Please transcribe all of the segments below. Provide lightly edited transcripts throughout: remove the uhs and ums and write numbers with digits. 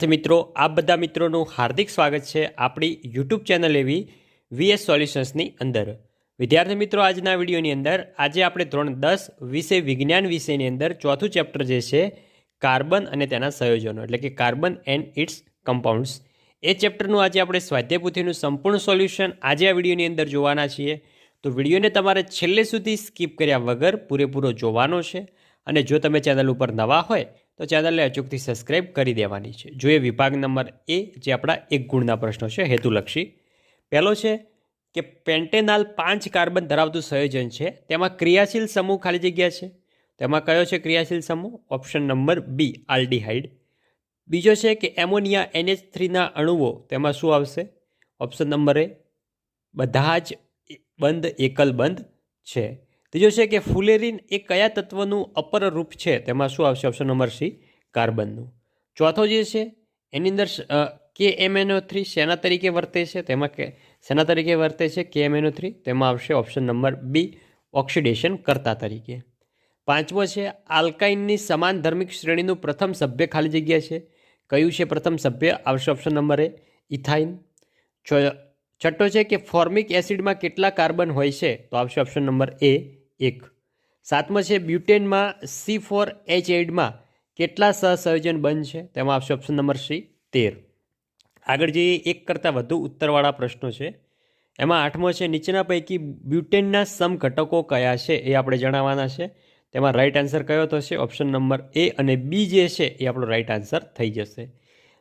મિત્રો આપ બધા મિત્રોનું હાર્દિક સ્વાગત છે આપણી યુટ્યુબ ચેનલ એવી વીએસ સોલ્યુશન્સની અંદર। વિદ્યાર્થી મિત્રો આજના વિડીયોની અંદર આજે આપણે ધોરણ 10 વિષય વિજ્ઞાન વિષયની અંદર ચોથું ચેપ્ટર જે છે કાર્બન અને તેના સંયોજનો એટલે કે કાર્બન એન્ડ ઇટ્સ કમ્પાઉન્ડ્સ એ ચેપ્ટરનું આજે આપણે સ્વાધ્યાય પોથીનું સંપૂર્ણ સોલ્યુશન આજે આ વિડીયોની અંદર જોવાના છીએ। તો વિડીયોને તમારે છેલ્લે સુધી સ્કીપ કર્યા વગર પૂરેપૂરો જોવાનો છે અને જો તમે ચેનલ ઉપર નવા હોય તો ચેનલને અચૂકથી સબસ્ક્રાઇબ કરી દેવાની છે। જોઈએ વિભાગ નંબર એ જે આપણા એક ગુણના પ્રશ્નો છે હેતુલક્ષી। પહેલો છે કે પેન્ટેનાલ 5 કાર્બન ધરાવતું સંયોજન છે, તેમાં ક્રિયાશીલ સમૂહ ખાલી જગ્યા છે, તેમાં કયો છે ક્રિયાશીલ સમૂહ? Option number B aldehyde. બીજો છે કે એમોનિયા NH3ના અણુઓ, તેમાં શું આવશે? ઓપ્શન નંબર એ બધા જ બંધ એકલ બંધ છે। ત્રીજો છે કે ફુલેરિન એ કયા તત્વનું અપર રૂપ છે? તેમાં શું આવશે? ઓપ્શન નંબર સી કાર્બનનું। ચોથો જે છે એની અંદર KMnO3 શેના તરીકે વર્તે છે? તેમાં શેના તરીકે વર્તે છે KMnO3? તેમાં આવશે ઓપ્શન નંબર બી ઓક્સિડેશન કર્તા તરીકે। પાંચમો છે આલ્કાઇનની સમાન ધર્મિક શ્રેણીનું પ્રથમ સભ્ય ખાલી જગ્યા છે, કયું છે પ્રથમ સભ્ય? આવશે ઓપ્શન નંબર એ ઇથાઇન। છઠ્ઠો છે કે ફોર્મિક એસિડમાં કેટલા કાર્બન હોય છે? તો આવશે ઓપ્શન નંબર એ 1। સાતમો છે બ્યુટેનમાં C4H8માં કેટલા સહસંયોજન બંધ છે? તેમાં આવશે ઓપ્શન નંબર સી 13। આગળ જે એક કરતાં વધુ ઉત્તરવાળા પ્રશ્નો છે એમાં આઠમો છે નીચેના પૈકી બ્યુટેનના સમઘટકો કયા છે એ આપણે જણાવવાના છે, તેમાં રાઈટ આન્સર કયો થશે? ઓપ્શન નંબર એ અને બી જે છે એ આપણો રાઈટ આન્સર થઈ જશે।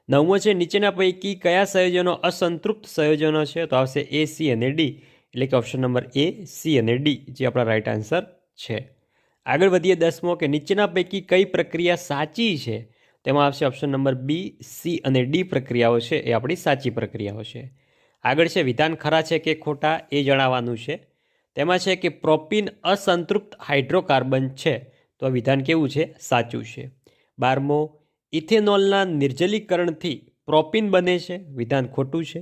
નવમો છે નીચેના પૈકી કયા સંયોજનો અસંતૃપ્ત સંયોજનો છે? તો આવશે એ, સી અને ડી, એટલે કે ઓપ્શન નંબર એ, સી અને ડી જે આપણા રાઈટ આન્સર છે। આગળ વધીએ દસમો કે નીચેના પૈકી કઈ પ્રક્રિયા સાચી છે? તેમાં આવશે ઓપ્શન નંબર બી, સી અને ડી પ્રક્રિયાઓ છે એ આપણી સાચી પ્રક્રિયાઓ છે। આગળ છે વિધાન ખરા છે કે ખોટા એ જણાવવાનું છે, તેમાં છે કે પ્રોપીન અસંતૃપ્ત હાઇડ્રોકાર્બન છે, તો આ વિધાન કેવું છે? સાચું છે। 12મો ઇથેનોલના નિર્જલીકરણથી પ્રોપીન બને છે, વિધાન ખોટું છે।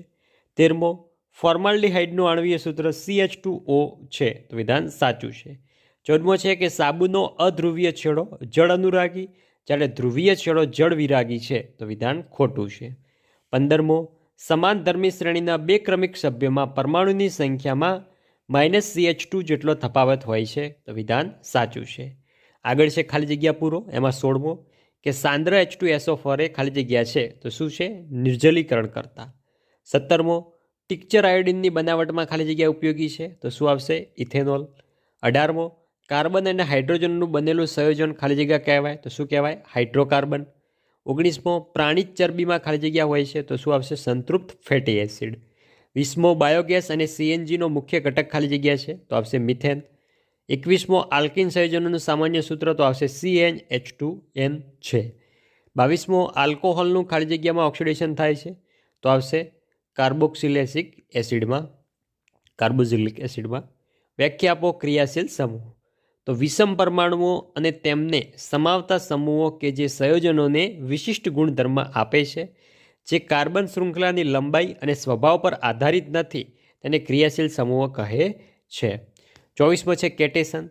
13મો ફોર્માલ્ડિહાઇડનું આણ્વીય સૂત્ર CH2O છે, તો વિધાન સાચું છે। 14મો છે કે સાબુનો અધ્રુવીય છેડો જળ અનુરાગી જ્યારે ધ્રુવીય છેડો જળ વિરાગી છે, તો વિધાન ખોટું છે। 15મો સમાન ધર્મી શ્રેણીના બે ક્રમિક સભ્યોમાં પરમાણુની સંખ્યામાં -CH2 જેટલો તફાવત હોય છે, તો વિધાન સાચું છે। આગળ છે ખાલી જગ્યા પૂરો, એમાં 16મો કે સાંદ્ર H2SO4 એ ખાલી જગ્યા છે તો શું છે? નિર્જલીકરણ કરતા। 17મો ટિક્ચર આયોડિનની બનાવટમાં ખાલી જગ્યા ઉપયોગી છે, તો શું આવશે? ઇથેનોલ। 18મો કાર્બન અને હાઇડ્રોજનનું બનેલું સંયોજન ખાલી જગ્યા કહેવાય, તો શું કહેવાય? હાઇડ્રોકાર્બન। 19મો પ્રાણિજ ચરબીમાં ખાલી જગ્યા હોય છે, તો શું આવશે? સંતૃપ્ત ફેટી એસિડ। 20મો બાયોગેસ અને CNGનો મુખ્ય ઘટક ખાલી જગ્યા છે, તો આવશે મિથેન। 21મો આલ્કિન સંયોજનોનું સામાન્ય સૂત્ર, તો આવશે CnH2n છે। 22મો આલ્કોહોલનું ખાલી જગ્યામાં ઓક્સિડેશન થાય છે, તો આવશે કાર્બોક્સિલિક એસિડમાં। વ્યાખ્યા આપો ક્રિયાશીલ સમૂહ, તો વિષમ પરમાણુઓ અને તેમને સમાવતા સમૂહો કે જે સંયોજનોને વિશિષ્ટ ગુણધર્મ આપે છે, જે કાર્બન શૃંખલાની લંબાઈ અને સ્વભાવ પર આધારિત નથી, તેને ક્રિયાશીલ સમૂહો કહે છે। 24મો છે કેટેશન,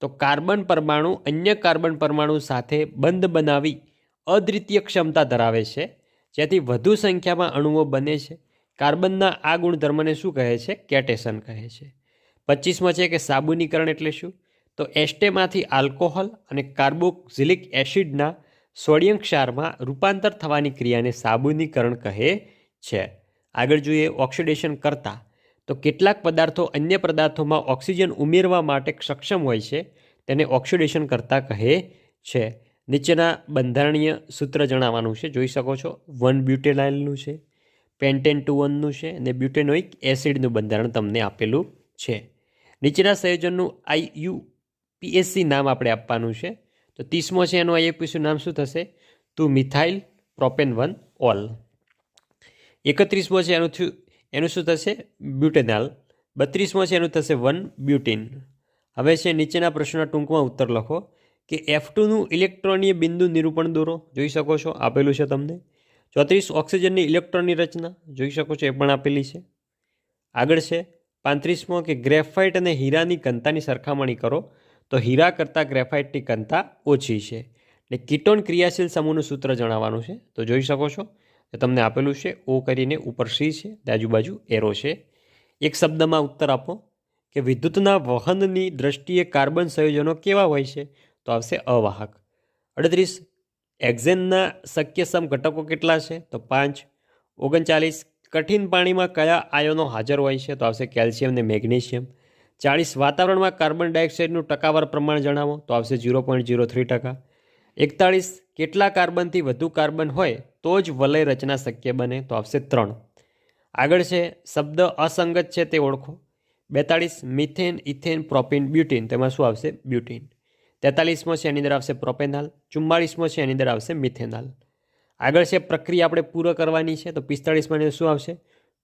તો કાર્બન પરમાણુ અન્ય કાર્બન પરમાણુ સાથે બંધ બનાવી અદ્વિતીય ક્ષમતા ધરાવે છે, જેથી વધુ સંખ્યામાં અણુઓ બને છે, કાર્બનના આ ગુણધર્મને શું કહે છે? કેટેશન કહે છે। 25મો છે કે સાબુનીકરણ એટલે શું? તો એસ્ટેમાંથી આલ્કોહોલ અને કાર્બોક્સિલિક એસિડના સોડિયમ ક્ષારમાં રૂપાંતર થવાની ક્રિયાને સાબુનીકરણ કહે છે। આગળ જોઈએ ઓક્સિડેશન કરતા, તો કેટલાક પદાર્થો અન્ય પદાર્થોમાં ઓક્સિજન ઉમેરવા માટે સક્ષમ હોય છે, તેને ઓક્સિડેશન કરતા કહે છે। નીચેના બંધારણીય સૂત્ર જણાવવાનું છે, જોઈ શકો છો 1-બ્યુટેનાઇલનું છે, પેન્ટેન 2-1નું છે અને બ્યુટેનોઇક એસિડનું બંધારણ તમને આપેલું છે। નીચેના સંયોજનનું IUPAC નામ આપણે આપવાનું છે, તો 30મો છે એનું IUPAC નામ શું થશે? તો મિથાઇલ પ્રોપેન 1 ઓલ। 31મો છે એનું શું થશે? બ્યુટેનાલ। 32મો છે એનું થશે 1-બ્યુટીન। હવે છે નીચેના પ્રશ્નના ટૂંકમાં ઉત્તર લખો કે F2નું ઇલેક્ટ્રોનીય બિંદુ નિરૂપણ દોરો, જોઈ શકો છો આપેલું છે તમને। 34 ઓક્સિજનની ઇલેક્ટ્રોનની રચના, જોઈ શકો છો એ પણ આપેલી છે। આગળ છે 35મો કે ગ્રેફાઇટ અને હીરાની ઘનતાની સરખામણી કરો, તો હીરા કરતાં ગ્રેફાઇટની ઘનતા ઓછી છે, એટલે કીટોન ક્રિયાશીલ સમૂહનું સૂત્ર જણાવવાનું છે, તો જોઈ શકો છો એ તમને આપેલું છે, ઓ કરીને ઉપર સી છે, આજુબાજુ એરો છે. એક શબ્દમાં ઉત્તર આપો કે વિદ્યુતના વહનની દ્રષ્ટિએ કાર્બન સંયોજનો કેવા હોય છે? તો આવશે અવાહક. 38 હેક્ઝેનના શક્ય સમ ઘટકો કેટલા છે? તો 5. 39 કઠિન પાણીમાં કયા આયનો હાજર હોય છે? તો આવશે કેલ્શિયમ અને મેગ્નેશિયમ. 40 વાતાવરણમાં કાર્બન ડાયોક્સાઇડનું ટકાવાર પ્રમાણ જણાવો? તો આવશે 0.03%. 41 કેટલા કાર્બનથી વધુ કાર્બન હોય તો જ વલય રચના શક્ય બને? તો આવશે 3. આગળ છે શબ્દ અસંગત છે તે ઓળખો. 42 મિથેન, ઇથેન, પ્રોપીન, બ્યુટીન, તેમાં શું આવશે? બ્યુટીન. 43મો છે એની અંદર આવશે પ્રોપેનાલ. 44મો છે એની અંદર આવશે મિથેનાલ. આગળ છે પ્રક્રિયા આપણે પૂર્ણ કરવાની છે, તો 45માં શું આવશે?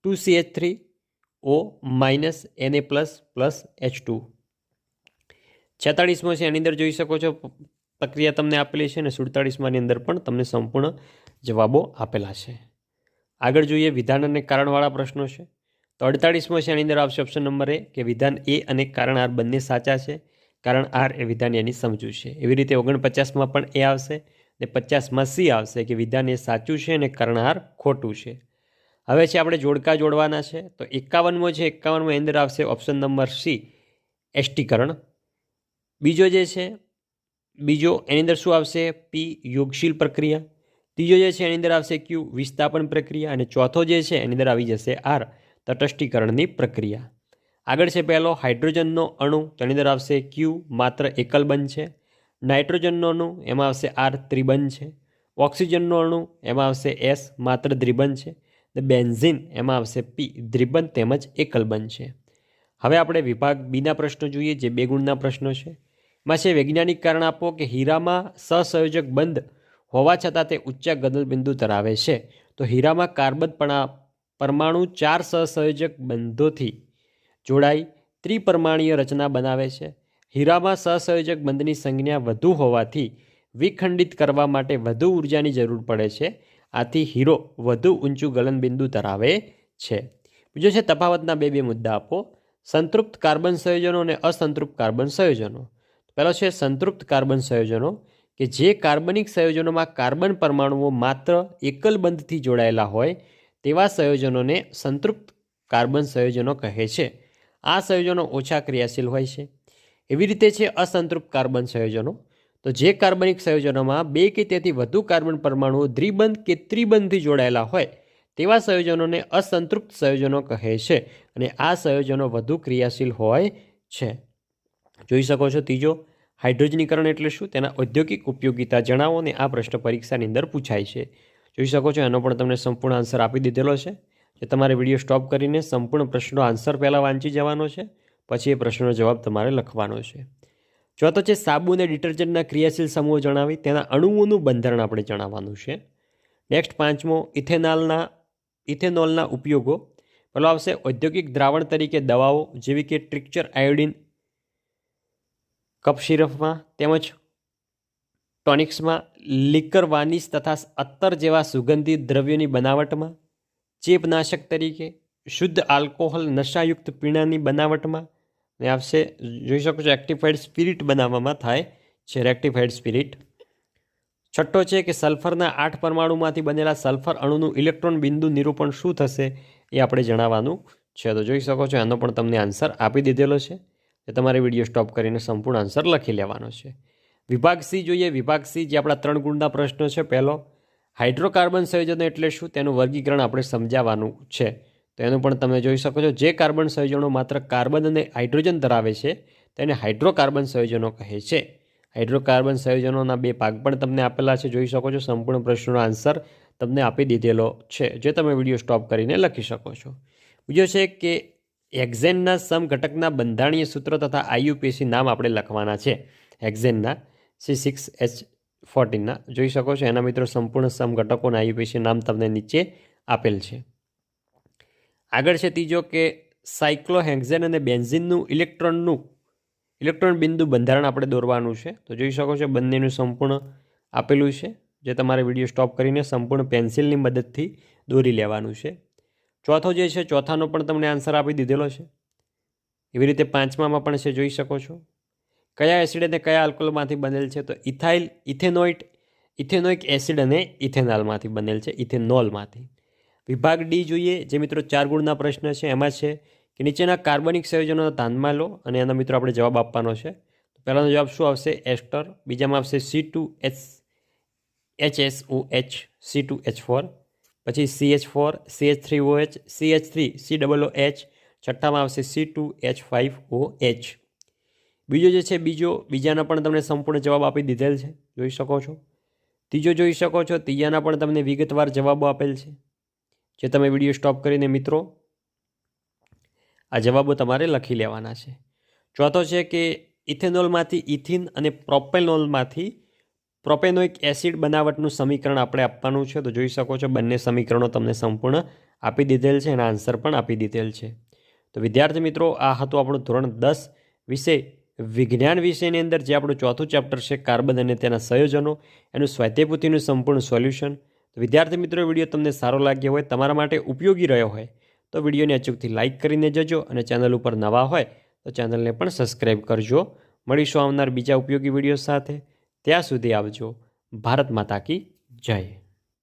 2CH3O Na+H2. 46મો છે એની અંદર જોઈ શકો છો પ્રક્રિયા તમને આપેલી છે, અને 47માની અંદર પણ તમને સંપૂર્ણ જવાબો આપેલા છે. આગળ જોઈએ વિધાન અને કારણવાળા પ્રશ્નો છે. તો 48મો છે એની અંદર આવશે ઓપ્શન નંબર એ કે વિધાન એ અને કારણ આર બંને સાચા છે, કારણ આર એ વિધાન એની સમજૂ છે. એવી રીતે 49માં પણ એ આવશે ને 50માં સી આવશે કે વિધાન એ સાચું છે અને કારણ આર ખોટું છે. હવે છે આપણે જોડકા જોડવાના છે. તો 51મો છે, 51માં અંદર આવશે ઓપ્શન નંબર સી એષ્ટીકરણ. બીજો જે છે એની અંદર શું આવશે? પી યોગશીલ પ્રક્રિયા. ત્રીજો જે છે એની અંદર આવશે ક્યુ વિસ્થાપન પ્રક્રિયા, અને ચોથો જે છે એની અંદર આવી જશે આર તટસ્થીકરણની પ્રક્રિયા. આગળ છે પહેલો હાઇડ્રોજનનો અણુ, તેની અંદર આવશે ક્યુ માત્ર એકલ બંધ છે. નાઇટ્રોજનનો અણુ એમાં આવશે આર ત્રિબંધ છે. ઓક્સિજનનો અણુ એમાં આવશે એસ માત્ર દ્વિબંધ છે. ને બેન્ઝીન એમાં આવશે પી દ્વિબંધ તેમજ એકલ બંધ છે. હવે આપણે વિભાગ બીના પ્રશ્નો જોઈએ, જે 2 ગુણના પ્રશ્નો છે. એમાં છે વૈજ્ઞાનિક કારણ આપો કે હીરામાં સહસંયોજક બંધ હોવા છતાં તે ઉચ્ચ ગલનબિંદુ ધરાવે છે. તો હીરામાં કાર્બન પરમાણુ 4 સહસંયોજક બંધોથી જોડાઈ ત્રિપરમાણીય રચના બનાવે છે. હીરામાં સહસંયોજક બંધની સંખ્યા વધુ હોવાથી વિખંડિત કરવા માટે વધુ ઉર્જાની જરૂર પડે છે. આથી હીરો વધુ ઊંચું ગલનબિંદુ ધરાવે છે. બીજો છે તફાવતના બે મુદ્દા આપો. સંતૃપ્ત કાર્બન સંયોજનો અને અસંતૃપ્ત કાર્બન સંયોજનો. પહેલો છે સંતૃપ્ત કાર્બન સંયોજનો કે જે કાર્બનિક સંયોજનોમાં કાર્બન પરમાણુઓ માત્ર એકલ બંધથી જોડાયેલા હોય તેવા સંયોજનોને સંતૃપ્ત કાર્બન સંયોજનો કહે છે. આ સંયોજનો ઓછા ક્રિયાશીલ હોય છે. એવી રીતે છે અસંતૃપ્ત કાર્બન સંયોજનો, તો જે કાર્બનિક સંયોજનોમાં 2 કે તેથી વધુ કાર્બન પરમાણુઓ દ્વિબંધ કે ત્રિબંધથી જોડાયેલા હોય તેવા સંયોજનોને અસંતૃપ્ત સંયોજનો કહે છે, અને આ સંયોજનો વધુ ક્રિયાશીલ હોય છે. જોઈ શકો છો ત્રીજો હાઇડ્રોજનીકરણ એટલે શું? તેના ઔદ્યોગિક ઉપયોગિતા જણાવો, અને આ પ્રશ્ન પરીક્ષાની અંદર પૂછાય છે. જોઈ શકો છો એનો પણ તમને સંપૂર્ણ આન્સર આપી દીધેલો છે. જે તમારે વિડીયો સ્ટોપ કરીને સંપૂર્ણ પ્રશ્નનો આન્સર પહેલાં વાંચી જવાનો છે, પછી એ પ્રશ્નનો જવાબ તમારે લખવાનો છે. ચોથો છે સાબુ અને ડિટર્જન્ટના ક્રિયાશીલ સમૂહો જણાવી તેના અણુઓનું બંધારણ આપણે જણાવવાનું છે. નેક્સ્ટ 5મો ઇથેનોલના ઉપયોગો. પેલો આવશે ઔદ્યોગિક દ્રાવણ તરીકે દવાઓ જેવી કે ટ્રિક્ચર આયોડિન કપ સિરપમાં, તેમજ ટોનિક્સમાં, લિકર વાર્નિશ તથા અત્તર જેવા સુગંધિત દ્રવ્યોની બનાવટમાં, ચેપનાશક તરીકે, શુદ્ધ આલ્કોહોલ નશાયુક્ત પીણાની બનાવટમાં, ને આવશે જોઈ શકો છો રેક્ટિફાઈડ સ્પિરિટ બનાવવામાં થાય છે, રેક્ટિફાઈડ સ્પિરિટ. છઠ્ઠો છે કે સલ્ફરના 8 પરમાણુમાંથી બનેલા સલ્ફર અણુનું ઇલેક્ટ્રોન બિંદુ નિરૂપણ શું થશે એ આપણે જણાવવાનું છે. તો જોઈ શકો છો એનો પણ તમને આન્સર આપી દીધેલો છે. એ તમારે વિડીયો સ્ટોપ કરીને સંપૂર્ણ આન્સર લખી લેવાનો છે. વિભાગ સી જોઈએ. વિભાગ સી જે આપણા 3 ગુણના પ્રશ્નો છે. પહેલો હાઇડ્રોકાર્બન સંયોજનો એટલે શું તેનું વર્ગીકરણ આપણે સમજાવવાનું છે. તો એનું પણ તમે જોઈ શકો છો. જે કાર્બન સંયોજનો માત્ર કાર્બન અને હાઇડ્રોજન ધરાવે છે તેને હાઇડ્રોકાર્બન સંયોજનો કહે છે. હાઇડ્રોકાર્બન સંયોજનોના 2 ભાગ પણ તમને આપેલા છે. જોઈ શકો છો સંપૂર્ણ પ્રશ્નનો આન્સર તમને આપી દીધેલો છે, જે તમે વિડીયો સ્ટોપ કરીને લખી શકો છો. બીજો છે કે હેક્ઝેનના સમઘટકના બંધારણીય સૂત્ર તથા આઈયુપીએસી નામ આપણે લખવાના છે. હેક્ઝેનના C6H14ના જોઈ શકો છો એના મિત્રો સંપૂર્ણ સમઘટકોના આઈયુપીએસી નામ તમને નીચે આપેલ છે. આગળ છે ત્રીજો કે સાયક્લોહેક્ઝેન અને બેન્ઝીનનું ઇલેક્ટ્રોન બિંદુ બંધારણ આપણે દોરવાનું છે. તો જોઈ શકો છો બંનેનું સંપૂર્ણ આપેલું છે, જે તમારે વિડીયો સ્ટોપ કરીને સંપૂર્ણ પેન્સિલની મદદથી દોરી લેવાનું છે. ચોથો જે છે ચોથાનો પણ તમને આન્સર આપી દીધેલો છે. એવી રીતે 5મામાં પણ છે, જોઈ શકો છો કયા એસિડ અને કયા આલ્કોહોલમાંથી બનેલ છે. તો ઇથેનોઇટ ઇથેનોઇક એસિડ અને ઇથેનોલમાંથી બનેલ છે, ઇથેનોલમાંથી. વિભાગ ડી જોઈએ, જે મિત્રો 4 ગુણના પ્રશ્ન છે. એમાં છે કે નીચેના કાર્બનિક સંયોજનો ધ્યાનમાં લો અને એનો મિત્રો આપણે જવાબ આપવાનો છે. તો પહેલાનો જવાબ શું આવશે? એસ્ટર. બીજામાં આવશે C2HSOH, C2H4, પછી CH4, CH3OH, CH3, COOH. છઠ્ઠામાં આવશે C2H5OH. બીજો જે છે બીજાના પણ તમને સંપૂર્ણ જવાબ આપી દીધેલ છે, જોઈ શકો છો. ત્રીજો જોઈ શકો છો, ત્રીજાના પણ તમને વિગતવાર જવાબો આપેલ છે, જે તમે વિડીયો સ્ટોપ કરીને મિત્રો આ જવાબો તમારે લખી લેવાના છે. ચોથો છે કે ઇથેનોલમાંથી ઇથિન અને પ્રોપેનોલમાંથી પ્રોપેનોઇક એસિડ બનાવટનું સમીકરણ આપણે આપવાનું છે. તો જોઈ શકો છો બંને સમીકરણો તમને સંપૂર્ણ આપી દીધેલ છે, એના આન્સર પણ આપી દીધેલ છે. તો વિદ્યાર્થી મિત્રો, આ હતું આપણું ધોરણ 10 વિષય વિજ્ઞાન વિષયની અંદર જે આપણું ચોથું ચેપ્ટર છે કાર્બન અને તેના સંયોજનો, એનું સ્વાધ્યાયપોથીનું સંપૂર્ણ સોલ્યુશન. તો વિદ્યાર્થી મિત્રો, વિડીયો તમને સારો લાગ્યો હોય, તમારા માટે ઉપયોગી રહ્યો હોય તો વિડીયોને અચૂકથી લાઇક કરીને જજો અને ચેનલ ઉપર નવા હોય તો ચેનલને પણ સબસ્ક્રાઈબ કરજો. મળીશું આવનાર બીજા ઉપયોગી વિડીયો સાથે. ત્યાં સુધી આવજો. ભારત માતા કી જય.